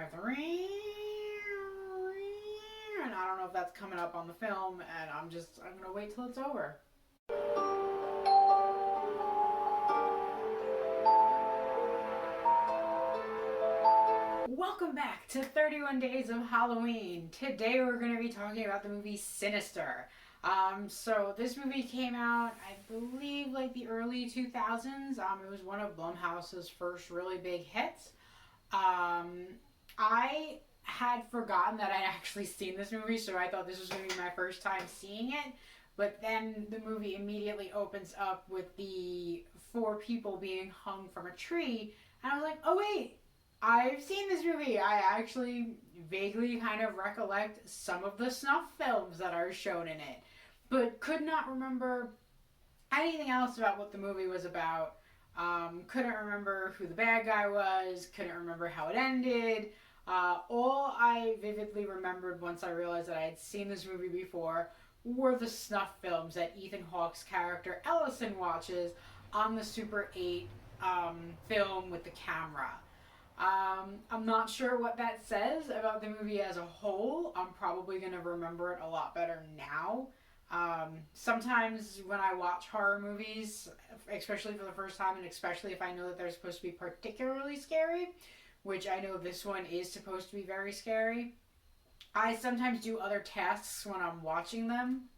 have the ring, and I don't know if that's coming up on the film, and I'm gonna wait till it's over. Welcome back to 31 Days of Halloween. Today we're going to be talking about the movie Sinister. So this movie came out, I believe, like the early 2000s. It was one of Blumhouse's first really big hits. I had forgotten that I'd actually seen this movie, so I thought this was going to be my first time seeing it. But then the movie immediately opens up with the four people being hung from a tree, and I was like, oh wait, I've seen this movie. I actually vaguely kind of recollect some of the snuff films that are shown in it, but could not remember anything else about what the movie was about. Couldn't remember who the bad guy was, couldn't remember how it ended. All I vividly remembered once I realized that I had seen this movie before were the snuff films that Ethan Hawke's character Ellison watches on the Super 8 film with the camera. I'm not sure what that says about the movie as a whole. I'm probably going to remember it a lot better now. Sometimes when I watch horror movies, especially for the first time, and especially if I know that they're supposed to be particularly scary, which I know this one is supposed to be very scary, I sometimes do other tasks when I'm watching them.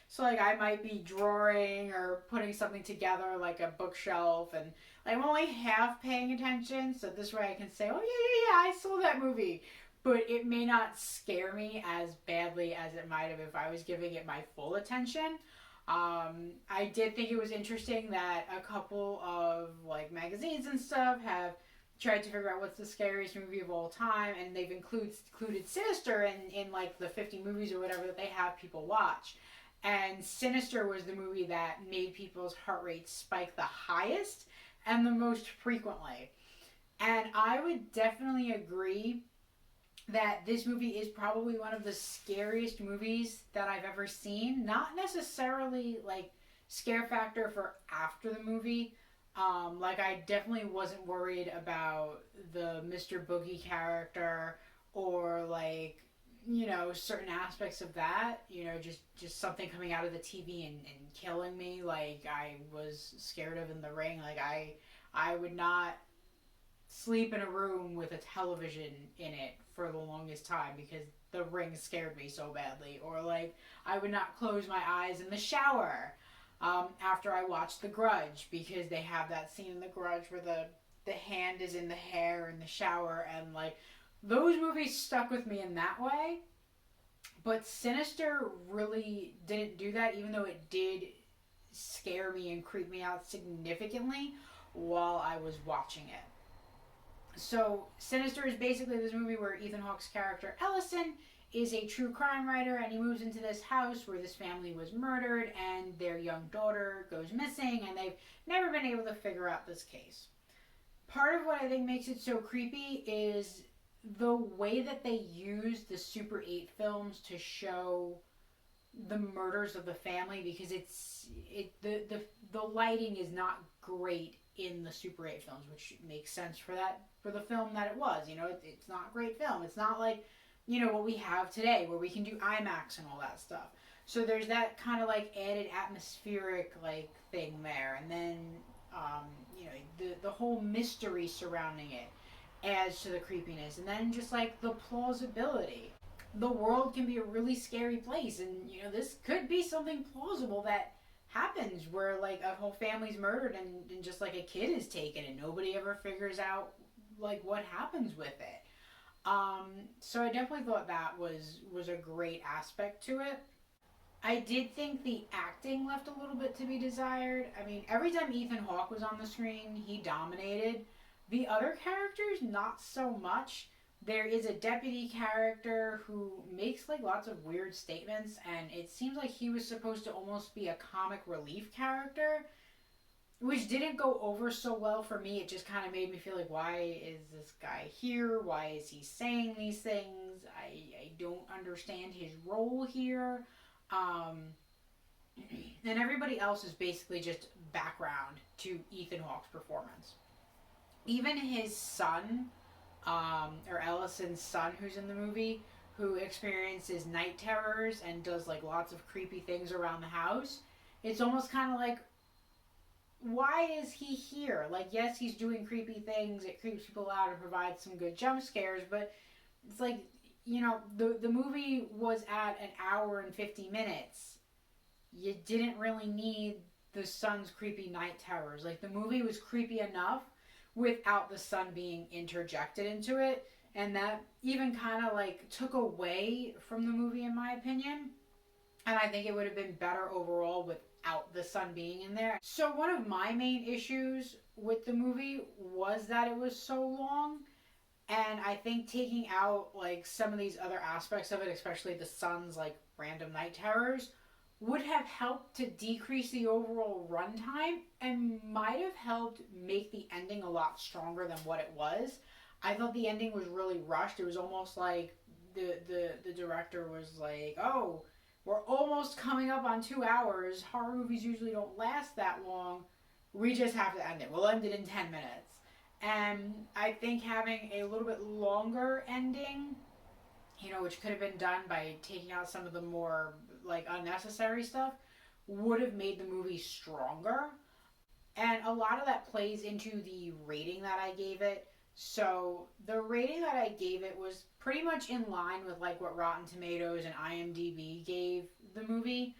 So like I might be drawing or putting something together like a bookshelf, and I'm only half paying attention, so this way I can say, oh yeah, I saw that movie. But it may not scare me as badly as it might have if I was giving it my full attention. I did think it was interesting that a couple of like magazines and stuff have tried to figure out what's the scariest movie of all time, and they've included Sinister in like the 50 movies or whatever that they have people watch. And Sinister was the movie that made people's heart rate spike the highest and the most frequently. And I would definitely agree that this movie is probably one of the scariest movies that I've ever seen. Not necessarily like scare factor for after the movie. Like I definitely wasn't worried about the Mr. Boogie character or like, certain aspects of that, just something coming out of the TV and killing me like I was scared of in The Ring. Like I would not sleep in a room with a television in it for the longest time because The Ring scared me so badly. Or like I would not close my eyes in the shower after I watched The Grudge, because they have that scene in The Grudge where the hand is in the hair in the shower, and like those movies stuck with me in that way. But Sinister really didn't do that, even though it did scare me and creep me out significantly while I was watching it. So Sinister is basically this movie where Ethan Hawke's character Ellison is a true crime writer, and he moves into this house where this family was murdered and their young daughter goes missing, and they've never been able to figure out this case. Part of what I think makes it so creepy is the way that they use the Super 8 films to show the murders of the family, because the lighting is not great in the Super 8 films, which makes sense for the film that it was. It's not a great film. It's not like what we have today where we can do IMAX and all that stuff. So there's that kind of like added atmospheric like thing there, and then the whole mystery surrounding it adds to the creepiness, and then just like the plausibility. The world can be a really scary place, and this could be something plausible that happens where like a whole family's murdered and just like a kid is taken and nobody ever figures out like what happens with it. So I definitely thought that was a great aspect to it. I did think the acting left a little bit to be desired. I mean, every time Ethan Hawke was on the screen, he dominated. The other characters, not so much. There is a deputy character who makes like lots of weird statements, and it seems like he was supposed to almost be a comic relief character, which didn't go over so well for me. It just kind of made me feel like, why is this guy here? Why is he saying these things? I don't understand his role here. And everybody else is basically just background to Ethan Hawke's performance. Even his son, or Ellison's son, who's in the movie, who experiences night terrors and does like lots of creepy things around the house. It's almost kind of like, why is he here? Like, yes, he's doing creepy things, it creeps people out and provides some good jump scares, but it's like, the movie was at an hour and 50 minutes. You didn't really need the son's creepy night terrors. Like, the movie was creepy enough without the son being interjected into it, and that even kind of like took away from the movie, in my opinion. And I think it would have been better overall without the son being in there. So one of my main issues with the movie was that it was so long. And I think taking out like some of these other aspects of it, especially the son's like random night terrors, would have helped to decrease the overall runtime and might have helped make the ending a lot stronger than what it was. I thought the ending was really rushed. It was almost like the director was like, "Oh, we're almost coming up on 2 hours. Horror movies usually don't last that long. We just have to end it. We'll end it in 10 minutes." And I think having a little bit longer ending, which could have been done by taking out some of the more like unnecessary stuff, would have made the movie stronger. And a lot of that plays into the rating that I gave it. So the rating that I gave it was pretty much in line with like what Rotten Tomatoes and IMDb gave the movie.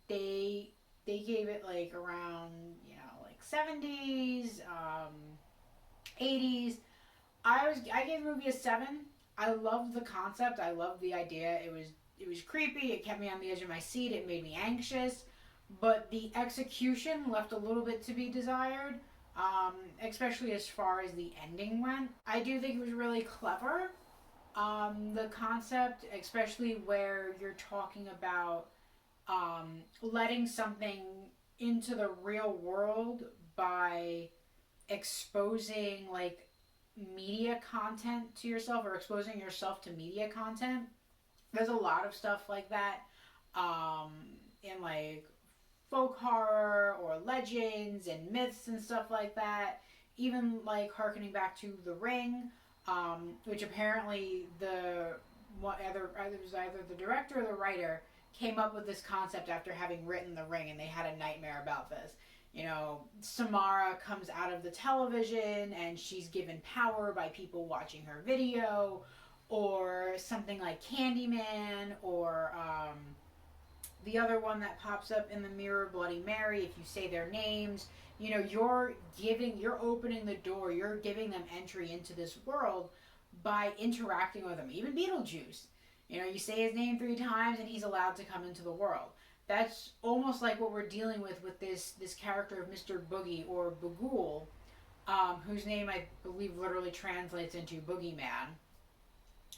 They gave it like around like 70s, 80s. I gave the movie a 7. I loved the concept. I loved the idea. It was creepy. It kept me on the edge of my seat. It made me anxious. But the execution left a little bit to be desired, especially as far as the ending went. I do think it was really clever. The concept, especially where you're talking about letting something into the real world by exposing like media content to yourself, or exposing yourself to media content. There's a lot of stuff like that in like folk horror or legends and myths and stuff like that. Even like harkening back to The Ring, which apparently it was either the director or the writer came up with this concept after having written The Ring, and they had a nightmare about this. Samara comes out of the television and she's given power by people watching her video, or something like Candyman, or the other one that pops up in the mirror, Bloody Mary. If you say their names, you're opening the door, you're giving them entry into this world by interacting with them. Even Beetlejuice, you say his name 3 times and he's allowed to come into the world. That's almost like what we're dealing with this character of Mr. Boogie, or Bagul, whose name I believe literally translates into Boogeyman,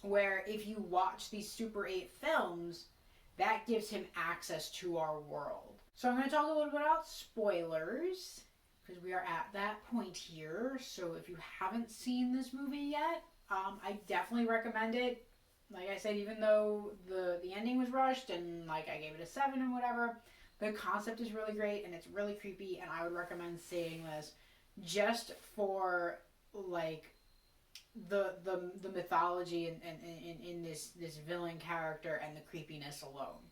where if you watch these Super 8 films, that gives him access to our world. So I'm going to talk a little bit about spoilers, because we are at that point here. So if you haven't seen this movie yet, I definitely recommend it. Like I said, even though the ending was rushed and like I gave it a 7 and whatever, the concept is really great and it's really creepy, and I would recommend seeing this just for like the mythology and in this villain character and the creepiness alone.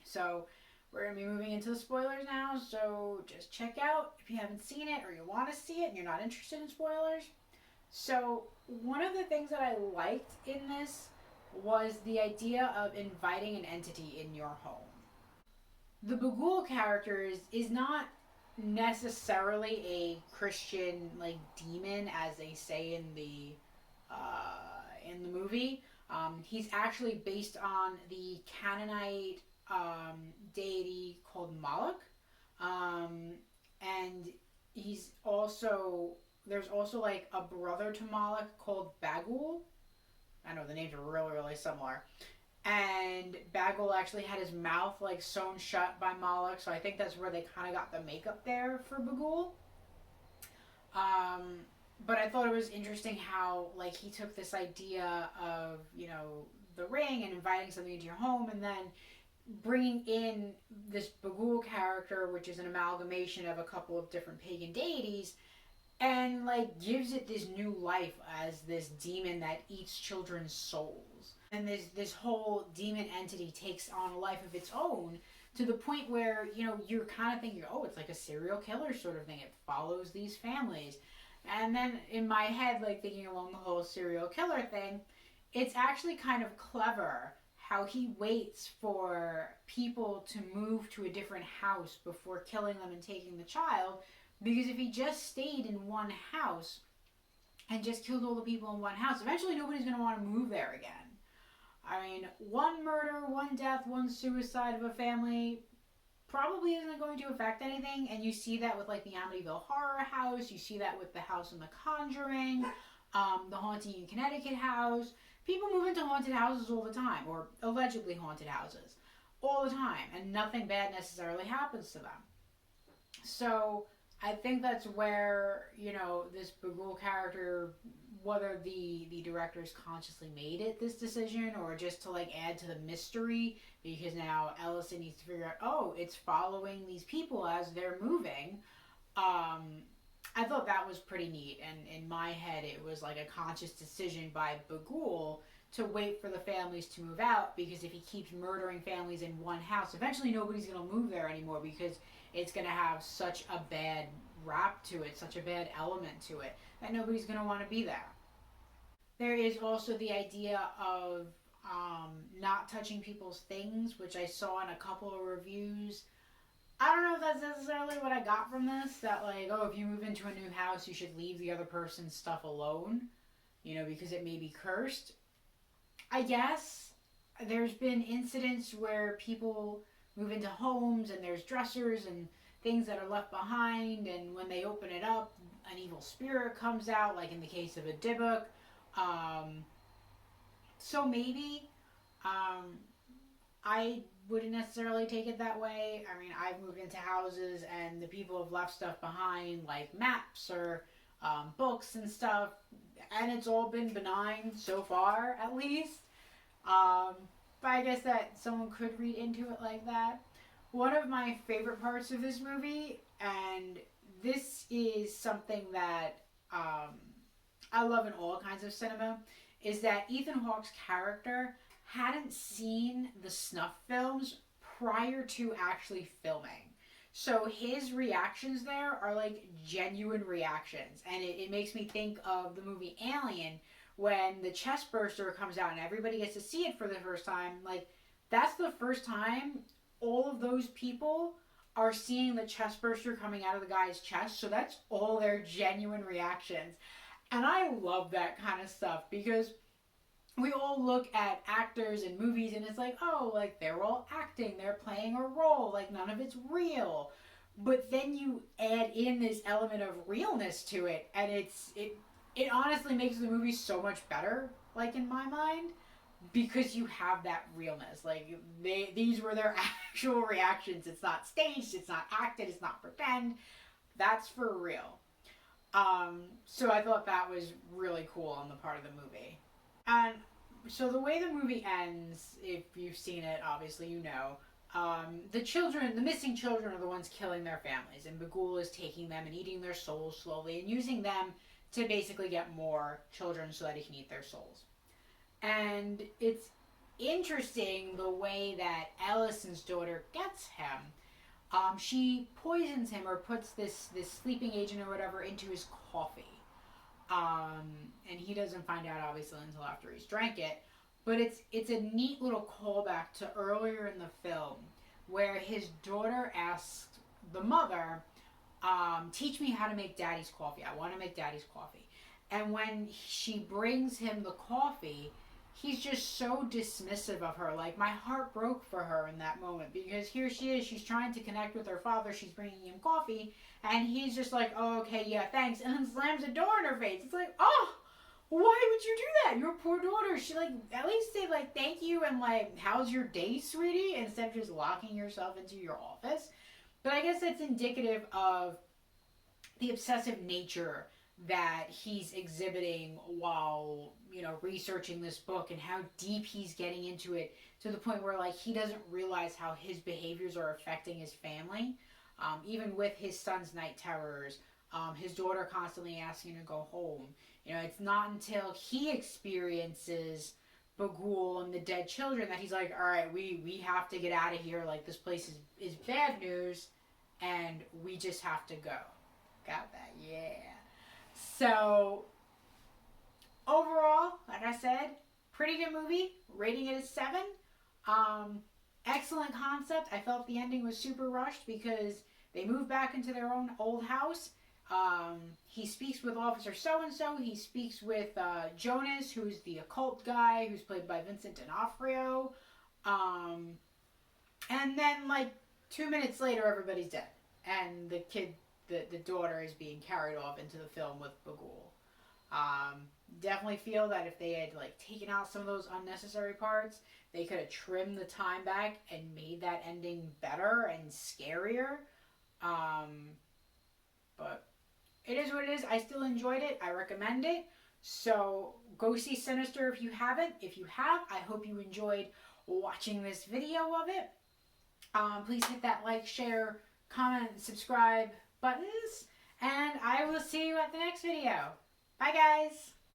So we're going to be moving into the spoilers now, so just check out if you haven't seen it or you want to see it and you're not interested in spoilers. So one of the things that I liked in this was the idea of inviting an entity in your home. The Bagul character is not necessarily a Christian like demon as they say in the movie. He's actually based on the Canaanite deity called Moloch, and there's also like a brother to Moloch called Bagul. I know the names are really, really similar. And Bagul actually had his mouth like sewn shut by Moloch, so I think that's where they kind of got the makeup there for Bagul. But I thought it was interesting how like he took this idea of the ring and inviting something into your home, and then bringing in this Bagul character, which is an amalgamation of a couple of different pagan deities, and like gives it this new life as this demon that eats children's souls. And this whole demon entity takes on a life of its own, to the point where, you know, you're kind of thinking, oh, it's like a serial killer sort of thing. It follows these families. And then in my head, like thinking along the whole serial killer thing, it's actually kind of clever how he waits for people to move to a different house before killing them and taking the child. Because if he just stayed in one house and just killed all the people in one house, eventually nobody's going to want to move there again. I mean, one murder, one death, one suicide of a family probably isn't going to affect anything. And you see that with like the Amityville Horror House. You see that with the house in The Conjuring, the Haunting in Connecticut house. People move into haunted houses all the time, or allegedly haunted houses, all the time, and nothing bad necessarily happens to them. So I think that's where, you know, this Bagul character, whether the directors consciously made it this decision or just to like add to the mystery, because now Ellison needs to figure out, oh, it's following these people as they're moving. I thought that was pretty neat, and in my head it was like a conscious decision by Bagul to wait for the families to move out, because if he keeps murdering families in one house, eventually nobody's going to move there anymore, because it's going to have such a bad rap to it, such a bad element to it, that nobody's going to want to be there. There is also the idea of not touching people's things, which I saw in a couple of reviews. I don't know if that's necessarily what I got from this. That, like, oh, if you move into a new house, you should leave the other person's stuff alone, you know, because it may be cursed. I guess there's been incidents where people move into homes and there's dressers and things that are left behind, and when they open it up, an evil spirit comes out, like in the case of a Dybbuk. Um, so maybe I wouldn't necessarily take it that way. I mean, I've moved into houses and the people have left stuff behind, like maps or books and stuff, and it's all been benign so far, at least. Um, but I guess that someone could read into it like that. One of my favorite parts of this movie, and this is something that I love in all kinds of cinema, is that Ethan Hawke's character hadn't seen the snuff films prior to actually filming. So his reactions there are like genuine reactions. And it makes me think of the movie Alien, when the chest burster comes out and everybody gets to see it for the first time. Like, that's the first time all of those people are seeing the chest burster coming out of the guy's chest. So that's all their genuine reactions. And I love that kind of stuff, because we all look at actors in movies and it's like, oh, like they're all acting, they're playing a role, like none of it's real. But then you add in this element of realness to it, and it honestly makes the movie so much better, like in my mind, because you have that realness. Like these were their actual reactions. It's not staged, it's not acted, it's not pretend. That's for real. So I thought that was really cool on the part of the movie. And so the way the movie ends, if you've seen it, obviously you know, the children, the missing children, are the ones killing their families, and Bagul is taking them and eating their souls slowly and using them to basically get more children so that he can eat their souls. And it's interesting the way that Ellison's daughter gets him. She poisons him, or puts this sleeping agent or whatever into his coffee. And he doesn't find out obviously until after he's drank it. But it's a neat little callback to earlier in the film, where his daughter asked the mother, teach me how to make daddy's coffee. I want to make daddy's coffee. And when she brings him the coffee, he's just so dismissive of her. Like, my heart broke for her in that moment, because here she is, she's trying to connect with her father, she's bringing him coffee, and he's just like, oh, okay, yeah, thanks, and then slams the door in her face. It's like, oh, why would you do that? Your poor daughter. She, like, at least say, like, thank you, and, like, how's your day, sweetie, instead of just locking yourself into your office. But I guess that's indicative of the obsessive nature that he's exhibiting while, you know, researching this book, and how deep he's getting into it, to the point where, like, he doesn't realize how his behaviors are affecting his family. Even with his son's night terrors, his daughter constantly asking him to go home. You know, it's not until he experiences Bagul and the dead children that he's like, all right, we have to get out of here. Like, this place is bad news, and we just have to go. Got that? Yeah. So, overall, like I said, pretty good movie. Rating it is 7. Excellent concept. I felt the ending was super rushed because they moved back into their own old house. He speaks with Officer So-and-so. He speaks with Jonas, who's the occult guy, who's played by Vincent D'Onofrio. And then, like, 2 minutes later, everybody's dead. And the kid, the daughter, is being carried off into the film with Bagul. Definitely feel that if they had, like, taken out some of those unnecessary parts, they could have trimmed the time back and made that ending better and scarier. But it is what it is. I still enjoyed it. I recommend it. So go see Sinister if you haven't. If you have, I hope you enjoyed watching this video of it. Please hit that like, share, comment, and subscribe buttons. And I will see you at the next video. Bye, guys.